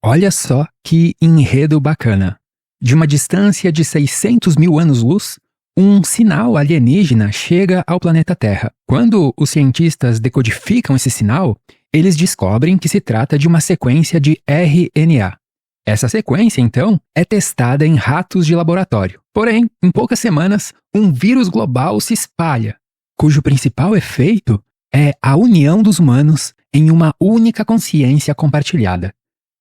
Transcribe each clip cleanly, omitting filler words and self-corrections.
Olha só que enredo bacana. De uma distância de 600 mil anos-luz, um sinal alienígena chega ao planeta Terra. Quando os cientistas decodificam esse sinal, eles descobrem que se trata de uma sequência de RNA. Essa sequência, então, é testada em ratos de laboratório. Porém, em poucas semanas, um vírus global se espalha, cujo principal efeito é a união dos humanos em uma única consciência compartilhada,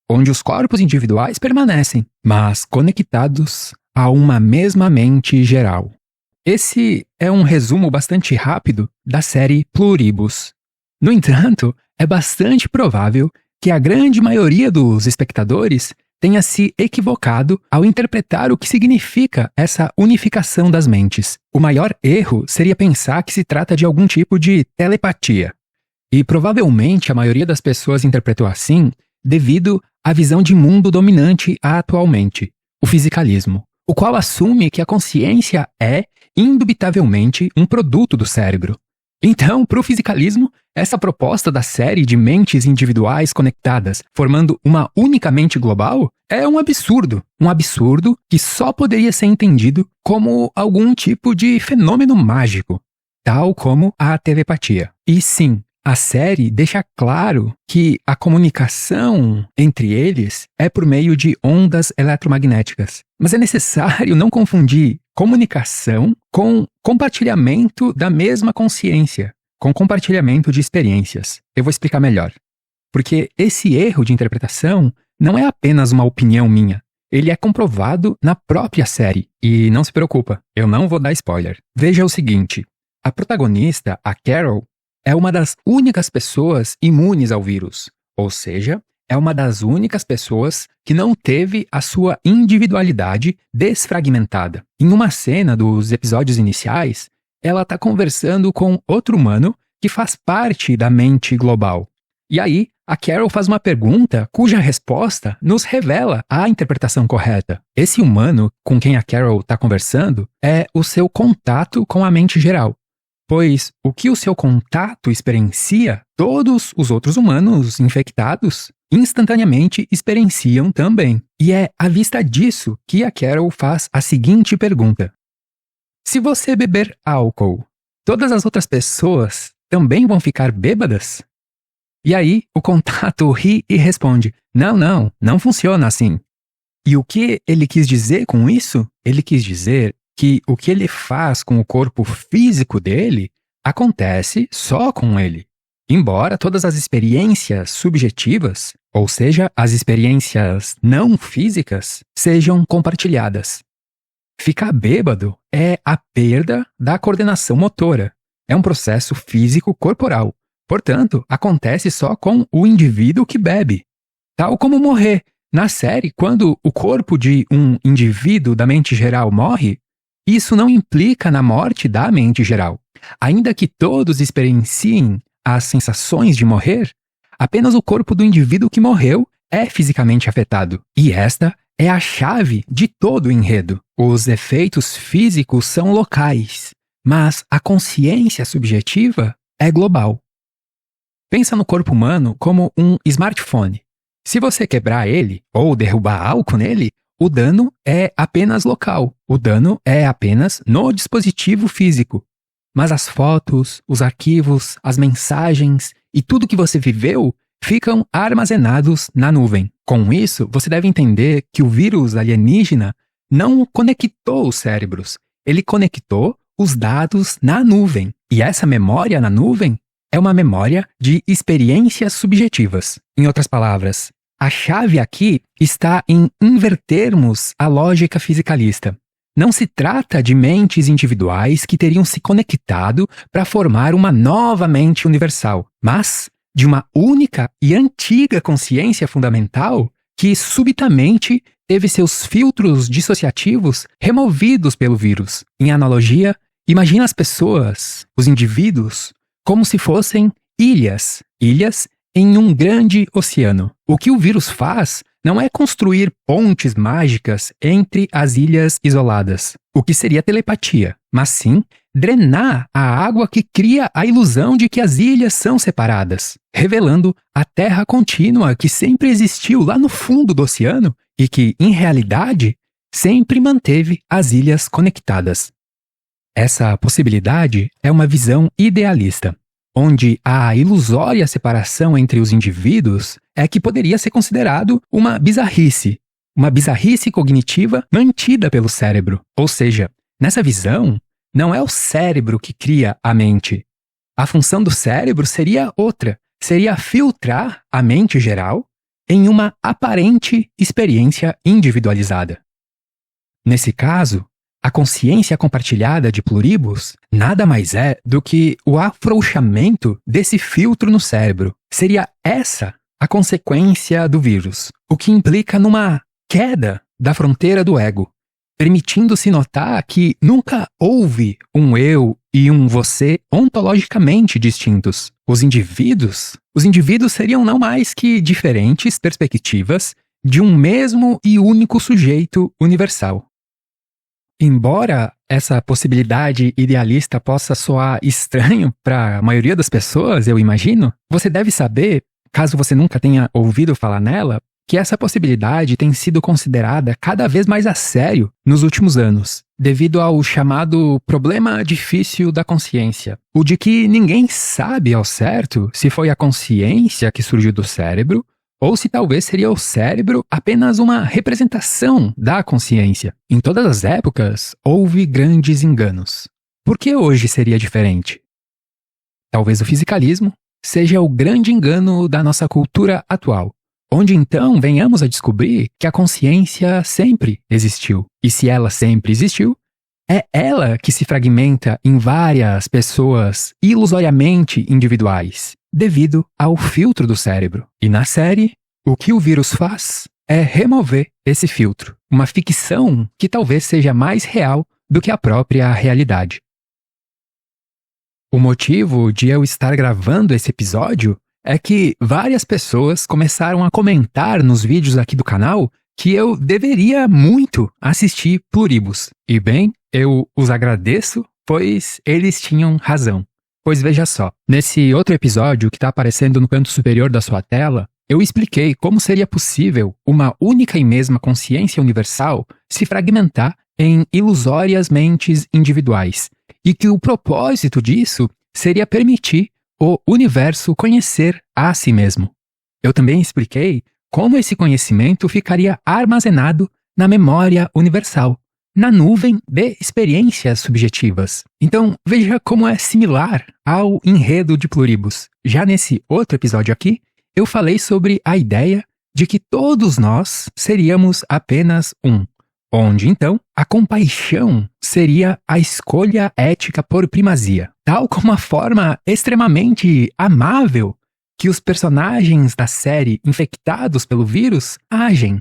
onde os corpos individuais permanecem, mas conectados a uma mesma mente geral. Esse é um resumo bastante rápido da série Pluribus. No entanto, é bastante provável que a grande maioria dos espectadores tenha se equivocado ao interpretar o que significa essa unificação das mentes. O maior erro seria pensar que se trata de algum tipo de telepatia. E provavelmente a maioria das pessoas interpretou assim devido à visão de mundo dominante atualmente, o fisicalismo, o qual assume que a consciência é, indubitavelmente, um produto do cérebro. Então, para o fisicalismo, essa proposta da série de mentes individuais conectadas, formando uma única mente global, é um absurdo que só poderia ser entendido como algum tipo de fenômeno mágico, tal como a telepatia. E sim, a série deixa claro que a comunicação entre eles é por meio de ondas eletromagnéticas. Mas é necessário não confundir comunicação com compartilhamento da mesma consciência, com compartilhamento de experiências. Eu vou explicar melhor. Porque esse erro de interpretação não é apenas uma opinião minha. Ele é comprovado na própria série. E não se preocupa, eu não vou dar spoiler. Veja o seguinte, a protagonista, a Carol, é uma das únicas pessoas imunes ao vírus, ou seja, é uma das únicas pessoas que não teve a sua individualidade desfragmentada. Em uma cena dos episódios iniciais, ela está conversando com outro humano que faz parte da mente global. E aí, a Carol faz uma pergunta cuja resposta nos revela a interpretação correta. Esse humano com quem a Carol está conversando é o seu contato com a mente geral. Pois o que o seu contato experiencia, todos os outros humanos infectados instantaneamente experienciam também. E é à vista disso que a Carol faz a seguinte pergunta: se você beber álcool, todas as outras pessoas também vão ficar bêbadas? E aí o contato ri e responde: não funciona assim. E o que ele quis dizer com isso? Ele quis dizer que o que ele faz com o corpo físico dele acontece só com ele. Embora todas as experiências subjetivas, ou seja, as experiências não físicas, sejam compartilhadas. Ficar bêbado é a perda da coordenação motora. É um processo físico corporal. Portanto, acontece só com o indivíduo que bebe. Tal como morrer. Na série, quando o corpo de um indivíduo da mente geral morre, isso não implica na morte da mente geral. Ainda que todos experienciem as sensações de morrer, apenas o corpo do indivíduo que morreu é fisicamente afetado. E esta é a chave de todo o enredo. Os efeitos físicos são locais, mas a consciência subjetiva é global. Pensa no corpo humano como um smartphone. Se você quebrar ele ou derrubar álcool nele, o dano é apenas local. O dano é apenas no dispositivo físico. Mas as fotos, os arquivos, as mensagens e tudo que você viveu ficam armazenados na nuvem. Com isso, você deve entender que o vírus alienígena não conectou os cérebros. Ele conectou os dados na nuvem. E essa memória na nuvem é uma memória de experiências subjetivas. Em outras palavras, a chave aqui está em invertermos a lógica fisicalista. Não se trata de mentes individuais que teriam se conectado para formar uma nova mente universal, mas de uma única e antiga consciência fundamental que subitamente teve seus filtros dissociativos removidos pelo vírus. Em analogia, imagina as pessoas, os indivíduos, como se fossem ilhas em um grande oceano. O que o vírus faz não é construir pontes mágicas entre as ilhas isoladas, o que seria telepatia, mas sim drenar a água que cria a ilusão de que as ilhas são separadas, revelando a terra contínua que sempre existiu lá no fundo do oceano e que, em realidade, sempre manteve as ilhas conectadas. Essa possibilidade é uma visão idealista, onde a ilusória separação entre os indivíduos é que poderia ser considerado uma bizarrice cognitiva mantida pelo cérebro. Ou seja, nessa visão, não é o cérebro que cria a mente. A função do cérebro seria outra, seria filtrar a mente geral em uma aparente experiência individualizada. Nesse caso, a consciência compartilhada de pluribus nada mais é do que o afrouxamento desse filtro no cérebro. Seria essa a consequência do vírus, o que implica numa queda da fronteira do ego, permitindo-se notar que nunca houve um eu e um você ontologicamente distintos. Os indivíduos seriam não mais que diferentes perspectivas de um mesmo e único sujeito universal. Embora essa possibilidade idealista possa soar estranho para a maioria das pessoas, eu imagino, você deve saber, caso você nunca tenha ouvido falar nela, que essa possibilidade tem sido considerada cada vez mais a sério nos últimos anos, devido ao chamado problema difícil da consciência, o de que ninguém sabe ao certo se foi a consciência que surgiu do cérebro ou se talvez seria o cérebro apenas uma representação da consciência. Em todas as épocas, houve grandes enganos. Por que hoje seria diferente? Talvez o fisicalismo seja o grande engano da nossa cultura atual, onde então venhamos a descobrir que a consciência sempre existiu. E se ela sempre existiu, é ela que se fragmenta em várias pessoas ilusoriamente individuais, devido ao filtro do cérebro. E na série, o que o vírus faz é remover esse filtro, uma ficção que talvez seja mais real do que a própria realidade. O motivo de eu estar gravando esse episódio é que várias pessoas começaram a comentar nos vídeos aqui do canal que eu deveria muito assistir Pluribus. E bem, eu os agradeço, pois eles tinham razão. Pois veja só, nesse outro episódio que está aparecendo no canto superior da sua tela, eu expliquei como seria possível uma única e mesma consciência universal se fragmentar em ilusórias mentes individuais, e que o propósito disso seria permitir o universo conhecer a si mesmo. Eu também expliquei como esse conhecimento ficaria armazenado na memória universal, na nuvem de experiências subjetivas. Então, veja como é similar ao enredo de Pluribus. Já nesse outro episódio aqui, eu falei sobre a ideia de que todos nós seríamos apenas um, onde, então, a compaixão seria a escolha ética por primazia, tal como a forma extremamente amável que os personagens da série infectados pelo vírus agem.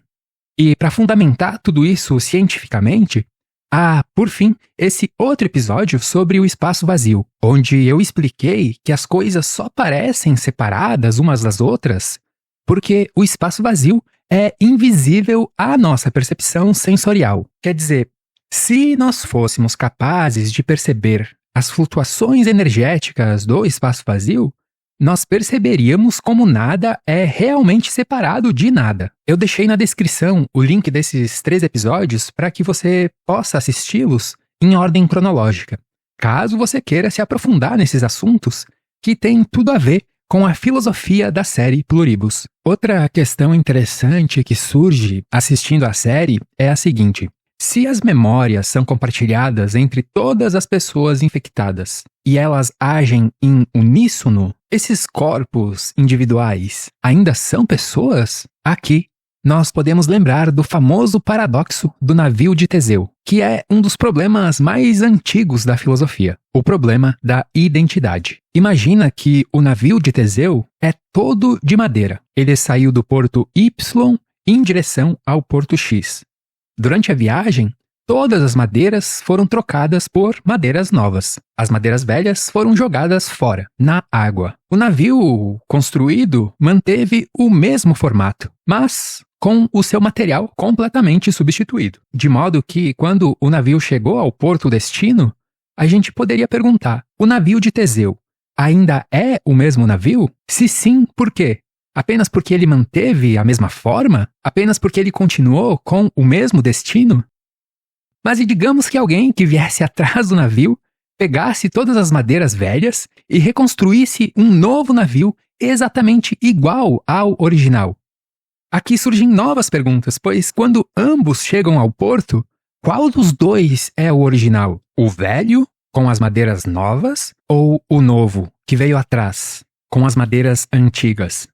E para fundamentar tudo isso cientificamente, há, por fim, esse outro episódio sobre o espaço vazio, onde eu expliquei que as coisas só parecem separadas umas das outras porque o espaço vazio é invisível à nossa percepção sensorial. Quer dizer, se nós fôssemos capazes de perceber as flutuações energéticas do espaço vazio, nós perceberíamos como nada é realmente separado de nada. Eu deixei na descrição o link desses 3 episódios para que você possa assisti-los em ordem cronológica, caso você queira se aprofundar nesses assuntos que têm tudo a ver com a filosofia da série Pluribus. Outra questão interessante que surge assistindo à série é a seguinte: se as memórias são compartilhadas entre todas as pessoas infectadas e elas agem em uníssono, esses corpos individuais ainda são pessoas? Aqui nós podemos lembrar do famoso paradoxo do navio de Teseu, que é um dos problemas mais antigos da filosofia, o problema da identidade. Imagina que o navio de Teseu é todo de madeira. Ele saiu do porto Y em direção ao porto X. Durante a viagem, todas as madeiras foram trocadas por madeiras novas. As madeiras velhas foram jogadas fora, na água. O navio construído manteve o mesmo formato, mas com o seu material completamente substituído. De modo que, quando o navio chegou ao porto destino, a gente poderia perguntar: o navio de Teseu ainda é o mesmo navio? Se sim, por quê? Apenas porque ele manteve a mesma forma? Apenas porque ele continuou com o mesmo destino? Mas e digamos que alguém que viesse atrás do navio pegasse todas as madeiras velhas e reconstruísse um novo navio exatamente igual ao original. Aqui surgem novas perguntas, pois quando ambos chegam ao porto, qual dos dois é o original? O velho, com as madeiras novas, ou o novo, que veio atrás, com as madeiras antigas?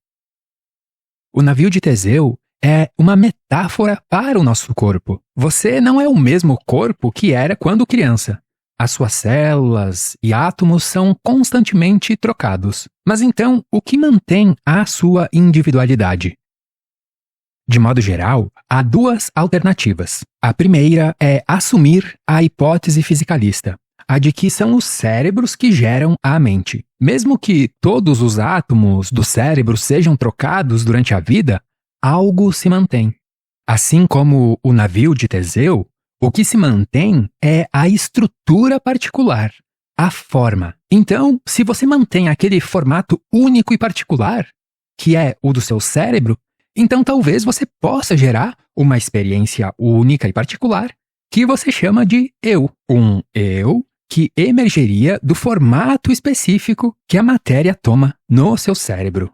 O navio de Teseu é uma metáfora para o nosso corpo. Você não é o mesmo corpo que era quando criança. As suas células e átomos são constantemente trocados. Mas então, o que mantém a sua individualidade? De modo geral, há duas alternativas. A primeira é assumir a hipótese fisicalista, a de que são os cérebros que geram a mente. Mesmo que todos os átomos do cérebro sejam trocados durante a vida, algo se mantém. Assim como o navio de Teseu, o que se mantém é a estrutura particular, a forma. Então, se você mantém aquele formato único e particular, que é o do seu cérebro, então talvez você possa gerar uma experiência única e particular que você chama de eu. Um eu que emergeria do formato específico que a matéria toma no seu cérebro.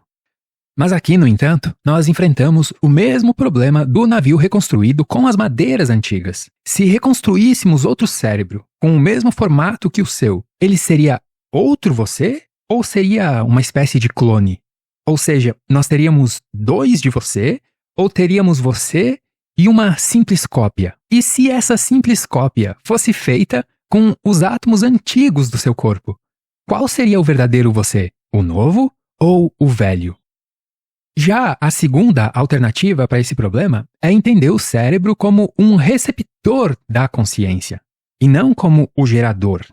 Mas aqui, no entanto, nós enfrentamos o mesmo problema do navio reconstruído com as madeiras antigas. Se reconstruíssemos outro cérebro com o mesmo formato que o seu, ele seria outro você ou seria uma espécie de clone? Ou seja, nós teríamos dois de você ou teríamos você e uma simples cópia? E se essa simples cópia fosse feita com os átomos antigos do seu corpo? Qual seria o verdadeiro você? O novo ou o velho? Já a segunda alternativa para esse problema é entender o cérebro como um receptor da consciência, e não como o gerador.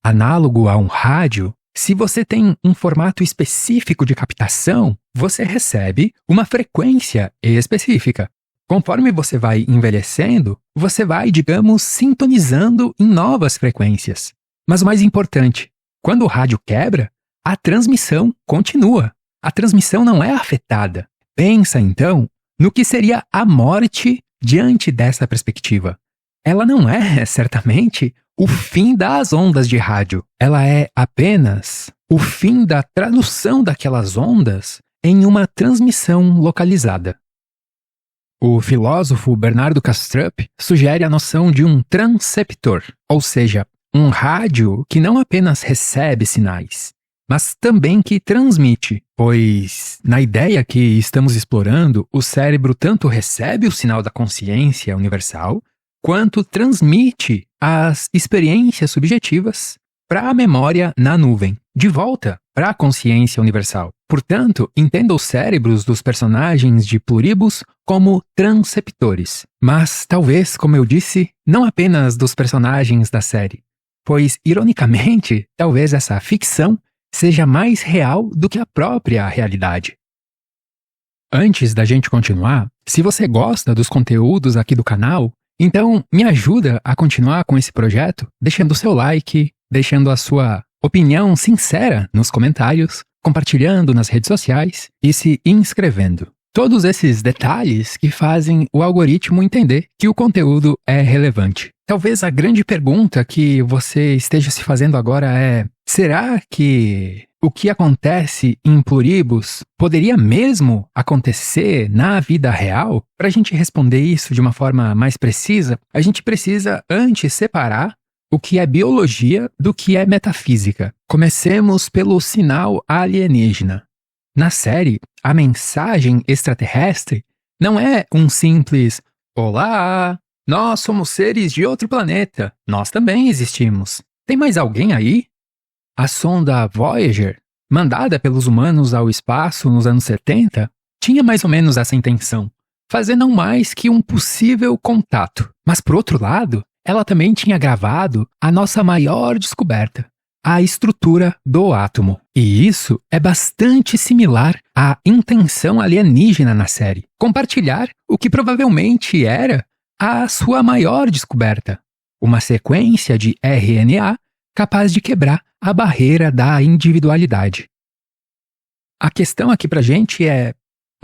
Análogo a um rádio, se você tem um formato específico de captação, você recebe uma frequência específica. Conforme você vai envelhecendo, você vai, digamos, sintonizando em novas frequências. Mas o mais importante, quando o rádio quebra, a transmissão continua. A transmissão não é afetada. Pensa, então, no que seria a morte diante dessa perspectiva. Ela não é, certamente, o fim das ondas de rádio. Ela é apenas o fim da tradução daquelas ondas em uma transmissão localizada. O filósofo Bernardo Kastrup sugere a noção de um transceptor, ou seja, um rádio que não apenas recebe sinais, mas também que transmite, pois, na ideia que estamos explorando, o cérebro tanto recebe o sinal da consciência universal, quanto transmite as experiências subjetivas para a memória na nuvem, de volta para a consciência universal. Portanto, entenda os cérebros dos personagens de Pluribus como transceptores, mas talvez, como eu disse, não apenas dos personagens da série, pois, ironicamente, talvez essa ficção seja mais real do que a própria realidade. Antes da gente continuar, se você gosta dos conteúdos aqui do canal, então me ajuda a continuar com esse projeto, deixando o seu like, deixando a sua opinião sincera nos comentários, compartilhando nas redes sociais e se inscrevendo. Todos esses detalhes que fazem o algoritmo entender que o conteúdo é relevante. Talvez a grande pergunta que você esteja se fazendo agora é: será que o que acontece em Pluribus poderia mesmo acontecer na vida real? Para a gente responder isso de uma forma mais precisa, a gente precisa antes separar o que é biologia do que é metafísica. Comecemos pelo sinal alienígena. Na série, a mensagem extraterrestre não é um simples "Olá, nós somos seres de outro planeta, nós também existimos. Tem mais alguém aí?" A sonda Voyager, mandada pelos humanos ao espaço nos anos 70, tinha mais ou menos essa intenção, fazer não mais que um possível contato. Mas, por outro lado, ela também tinha gravado a nossa maior descoberta, a estrutura do átomo. E isso é bastante similar à intenção alienígena na série, compartilhar o que provavelmente era a sua maior descoberta, uma sequência de RNA capaz de quebrar a barreira da individualidade. A questão aqui pra gente é: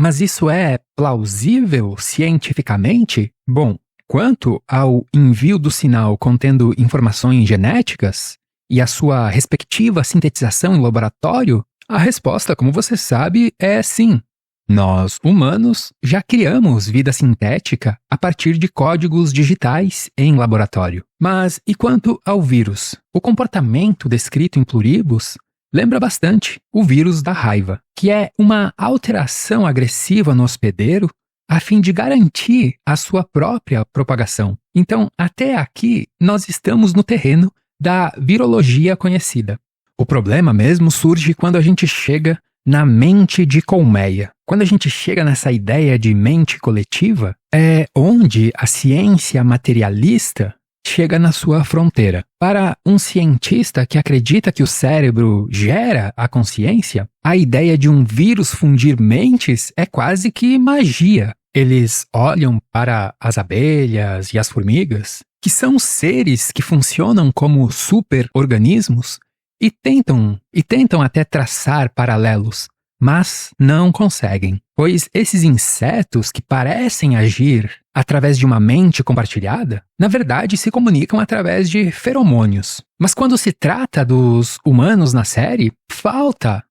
mas isso é plausível cientificamente? Bom, quanto ao envio do sinal contendo informações genéticas e a sua respectiva sintetização em laboratório, a resposta, como você sabe, é sim. Nós, humanos, já criamos vida sintética a partir de códigos digitais em laboratório. Mas e quanto ao vírus? O comportamento descrito em Pluribus lembra bastante o vírus da raiva, que é uma alteração agressiva no hospedeiro a fim de garantir a sua própria propagação. Então, até aqui, nós estamos no terreno da virologia conhecida. O problema mesmo surge quando a gente chega na mente de colmeia. Quando a gente chega nessa ideia de mente coletiva, é onde a ciência materialista chega na sua fronteira. Para um cientista que acredita que o cérebro gera a consciência, a ideia de um vírus fundir mentes é quase que magia. Eles olham para as abelhas e as formigas, que são seres que funcionam como super-organismos, e tentam até traçar paralelos, mas não conseguem, pois esses insetos que parecem agir através de uma mente compartilhada, na verdade se comunicam através de feromônios. Mas quando se trata dos humanos na série,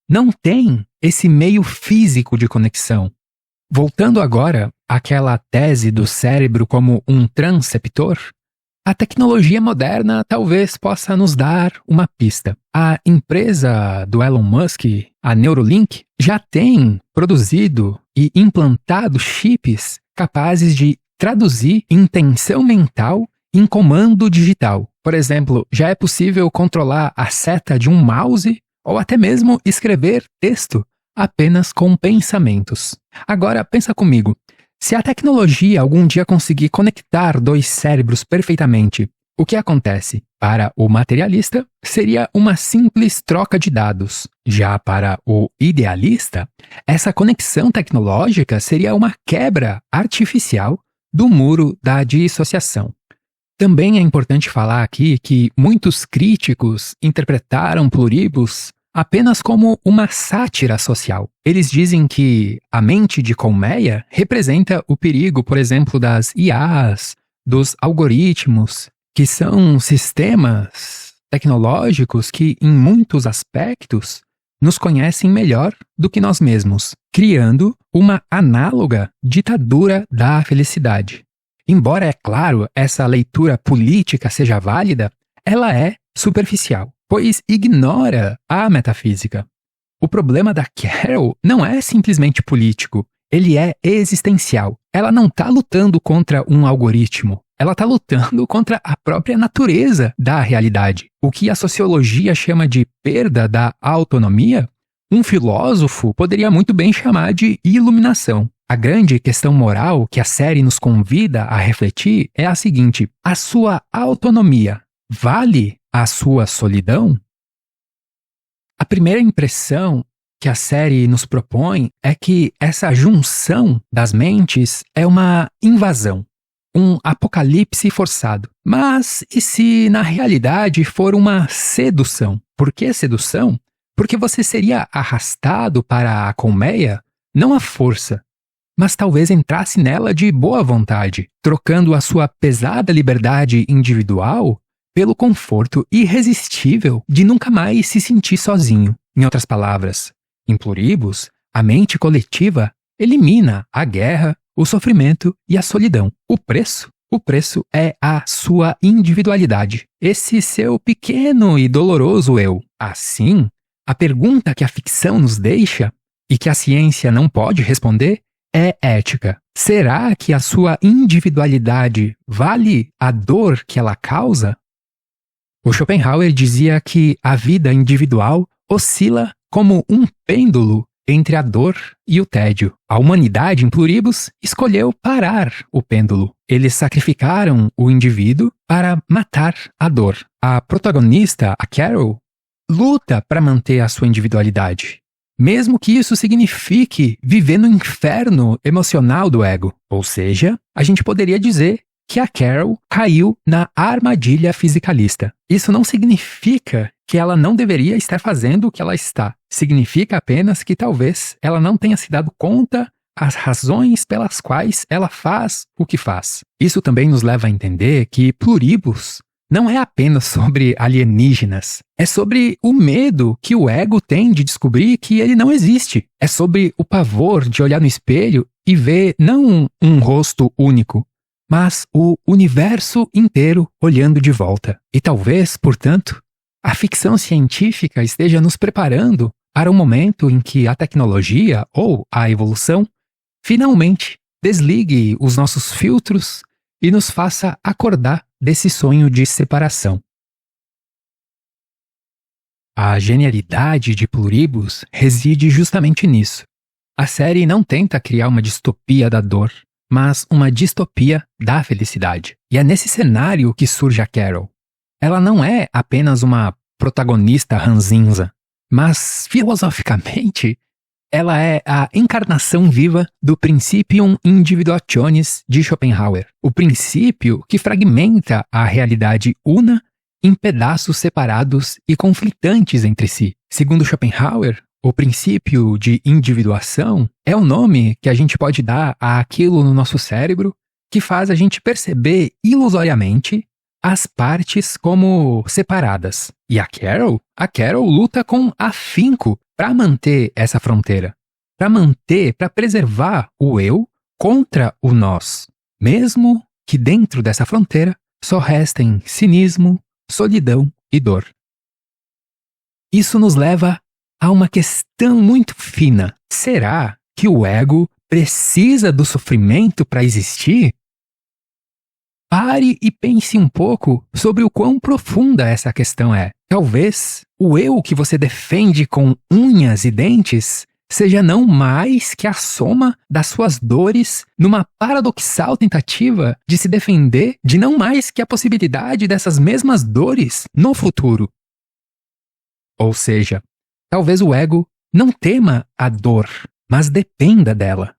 não tem esse meio físico de conexão. Voltando agora àquela tese do cérebro como um transceptor, a tecnologia moderna talvez possa nos dar uma pista. A empresa do Elon Musk, a Neuralink, já tem produzido e implantado chips capazes de traduzir intenção mental em comando digital. Por exemplo, já é possível controlar a seta de um mouse ou até mesmo escrever texto apenas com pensamentos. Agora, pensa comigo. Se a tecnologia algum dia conseguir conectar dois cérebros perfeitamente, o que acontece? Para o materialista, seria uma simples troca de dados. Já para o idealista, essa conexão tecnológica seria uma quebra artificial do muro da dissociação. Também é importante falar aqui que muitos críticos interpretaram Pluribus apenas como uma sátira social. Eles dizem que a mente de colmeia representa o perigo, por exemplo, das IAs, dos algoritmos, que são sistemas tecnológicos que, em muitos aspectos, nos conhecem melhor do que nós mesmos, criando uma análoga ditadura da felicidade. Embora, é claro, essa leitura política seja válida, ela é superficial, pois ignora a metafísica. O problema da Carol não é simplesmente político, ele é existencial. Ela não está lutando contra um algoritmo, ela está lutando contra a própria natureza da realidade. O que a sociologia chama de perda da autonomia, um filósofo poderia muito bem chamar de iluminação. A grande questão moral que a série nos convida a refletir é a seguinte: a sua autonomia vale a sua solidão? A primeira impressão que a série nos propõe é que essa junção das mentes é uma invasão, um apocalipse forçado. Mas e se na realidade for uma sedução? Por que sedução? Porque você seria arrastado para a colmeia, não à força, mas talvez entrasse nela de boa vontade, trocando a sua pesada liberdade individual pelo conforto irresistível de nunca mais se sentir sozinho. Em outras palavras, em Pluribus, a mente coletiva elimina a guerra, o sofrimento e a solidão. O preço é a sua individualidade, esse seu pequeno e doloroso eu. Assim, a pergunta que a ficção nos deixa e que a ciência não pode responder é ética. Será que a sua individualidade vale a dor que ela causa? O Schopenhauer dizia que a vida individual oscila como um pêndulo entre a dor e o tédio. A humanidade, em Pluribus, escolheu parar o pêndulo. Eles sacrificaram o indivíduo para matar a dor. A protagonista, a Carol, luta para manter a sua individualidade, mesmo que isso signifique viver no inferno emocional do ego. Ou seja, a gente poderia dizer que a Carol caiu na armadilha fisicalista. Isso não significa que ela não deveria estar fazendo o que ela está. Significa apenas que talvez ela não tenha se dado conta as razões pelas quais ela faz o que faz. Isso também nos leva a entender que Pluribus não é apenas sobre alienígenas. É sobre o medo que o ego tem de descobrir que ele não existe. É sobre o pavor de olhar no espelho e ver não um rosto único, mas o universo inteiro olhando de volta. E talvez, portanto, a ficção científica esteja nos preparando para um momento em que a tecnologia ou a evolução finalmente desligue os nossos filtros e nos faça acordar desse sonho de separação. A genialidade de Pluribus reside justamente nisso. A série não tenta criar uma distopia da dor, mas uma distopia da felicidade. E é nesse cenário que surge a Carol. Ela não é apenas uma protagonista ranzinza, mas, filosoficamente, ela é a encarnação viva do Principium Individuationis de Schopenhauer, o princípio que fragmenta a realidade una em pedaços separados e conflitantes entre si. Segundo Schopenhauer, o princípio de individuação é o nome que a gente pode dar àquilo no nosso cérebro que faz a gente perceber ilusoriamente as partes como separadas. E a Carol luta com afinco para manter essa fronteira, para preservar o eu contra o nós, mesmo que dentro dessa fronteira só restem cinismo, solidão e dor. Isso nos leva a uma questão muito fina. Será que o ego precisa do sofrimento para existir? Pare e pense um pouco sobre o quão profunda essa questão é. Talvez o eu que você defende com unhas e dentes seja não mais que a soma das suas dores numa paradoxal tentativa de se defender de não mais que a possibilidade dessas mesmas dores no futuro. Ou seja, talvez o ego não tema a dor, mas dependa dela.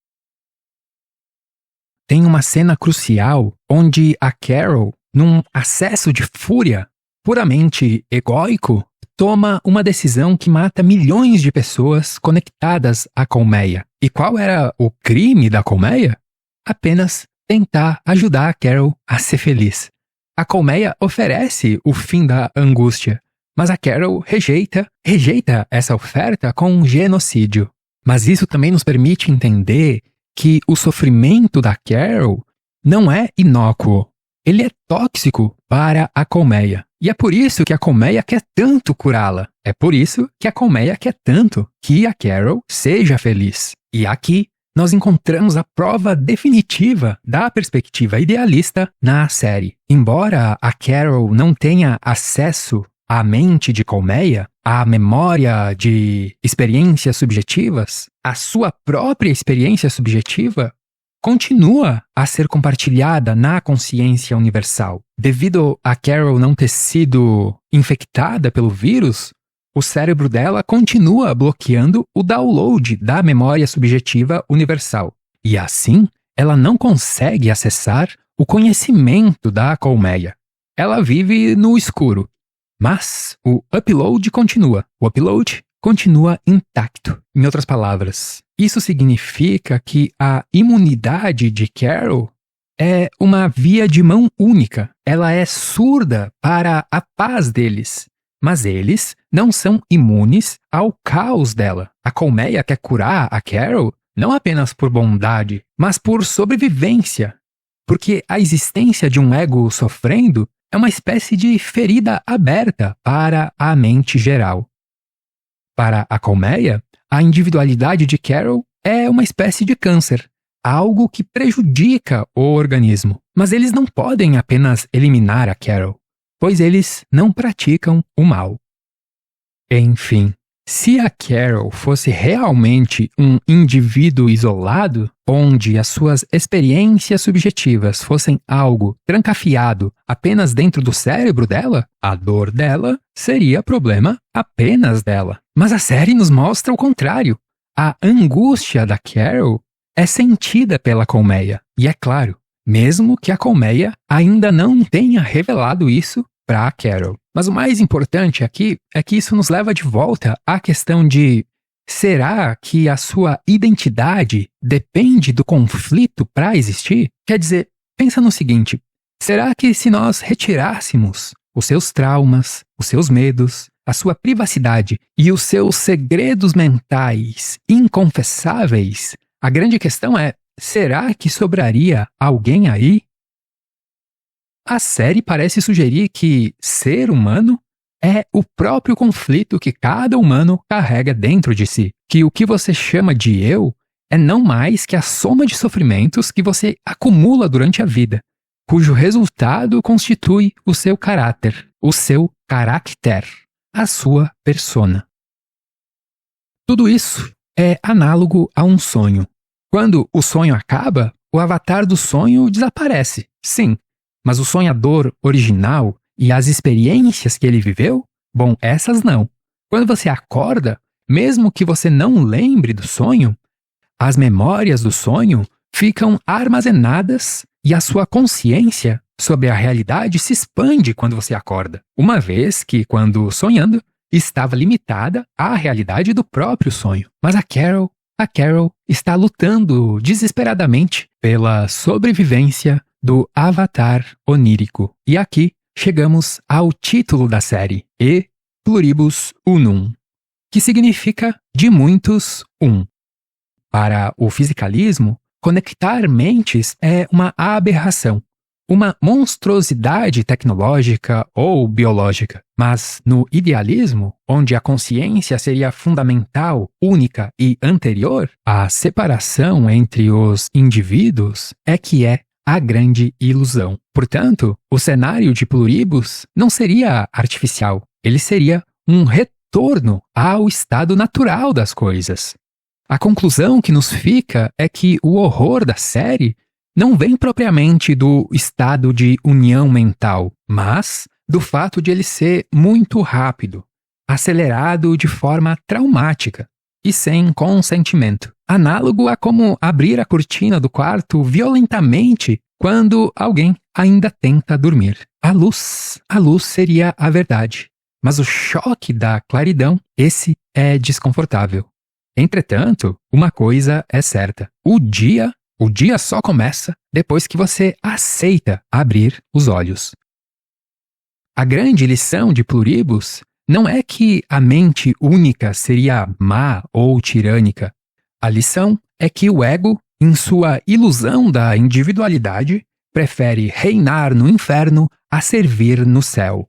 Tem uma cena crucial onde a Carol, num acesso de fúria puramente egóico, toma uma decisão que mata milhões de pessoas conectadas à colmeia. E qual era o crime da colmeia? Apenas tentar ajudar a Carol a ser feliz. A colmeia oferece o fim da angústia, mas a Carol rejeita essa oferta com um genocídio. Mas isso também nos permite entender que o sofrimento da Carol não é inócuo. Ele é tóxico para a colmeia. E é por isso que a colmeia quer tanto curá-la. É por isso que a colmeia quer tanto que a Carol seja feliz. E aqui nós encontramos a prova definitiva da perspectiva idealista na série. Embora a Carol não tenha acesso à mente de colmeia, à memória de experiências subjetivas, a sua própria experiência subjetiva continua a ser compartilhada na consciência universal. Devido a Carol não ter sido infectada pelo vírus, o cérebro dela continua bloqueando o download da memória subjetiva universal. E assim, ela não consegue acessar o conhecimento da colmeia. Ela vive no escuro. Mas o upload continua. O upload continua intacto. Em outras palavras, isso significa que a imunidade de Carol é uma via de mão única. Ela é surda para a paz deles. Mas eles não são imunes ao caos dela. A colmeia quer curar a Carol não apenas por bondade, mas por sobrevivência. Porque a existência de um ego sofrendo é uma espécie de ferida aberta para a mente geral. Para a colmeia, a individualidade de Carol é uma espécie de câncer, algo que prejudica o organismo. Mas eles não podem apenas eliminar a Carol, pois eles não praticam o mal. Enfim, se a Carol fosse realmente um indivíduo isolado, onde as suas experiências subjetivas fossem algo trancafiado apenas dentro do cérebro dela, a dor dela seria problema apenas dela. Mas a série nos mostra o contrário. A angústia da Carol é sentida pela colmeia. E é claro, mesmo que a colmeia ainda não tenha revelado isso para Carol. Mas o mais importante aqui é que isso nos leva de volta à questão de: será que a sua identidade depende do conflito para existir? Quer dizer, pensa no seguinte: será que se nós retirássemos os seus traumas, os seus medos, a sua privacidade e os seus segredos mentais inconfessáveis, a grande questão é: será que sobraria alguém aí? A série parece sugerir que ser humano é o próprio conflito que cada humano carrega dentro de si, que o que você chama de eu é não mais que a soma de sofrimentos que você acumula durante a vida, cujo resultado constitui o seu caráter, o seu caractere, a sua persona. Tudo isso é análogo a um sonho. Quando o sonho acaba, o avatar do sonho desaparece, sim, mas o sonhador original e as experiências que ele viveu, bom, essas não. Quando você acorda, mesmo que você não lembre do sonho, as memórias do sonho ficam armazenadas e a sua consciência sobre a realidade se expande quando você acorda, uma vez que, quando sonhando, estava limitada à realidade do próprio sonho. Mas a Carol está lutando desesperadamente pela sobrevivência do avatar onírico. E aqui chegamos ao título da série, E Pluribus Unum, que significa de muitos um. Para o fisicalismo, conectar mentes é uma aberração, uma monstruosidade tecnológica ou biológica. Mas no idealismo, onde a consciência seria fundamental, única e anterior, a separação entre os indivíduos é que é a grande ilusão. Portanto, o cenário de Pluribus não seria artificial, ele seria um retorno ao estado natural das coisas. A conclusão que nos fica é que o horror da série não vem propriamente do estado de união mental, mas do fato de ele ser muito rápido, acelerado de forma traumática e sem consentimento. Análogo a como abrir a cortina do quarto violentamente quando alguém ainda tenta dormir. A luz seria a verdade, mas o choque da claridão, esse é desconfortável. Entretanto, uma coisa é certa: o dia só começa depois que você aceita abrir os olhos. A grande lição de Pluribus não é que a mente única seria má ou tirânica. A lição é que o ego, em sua ilusão da individualidade, prefere reinar no inferno a servir no céu.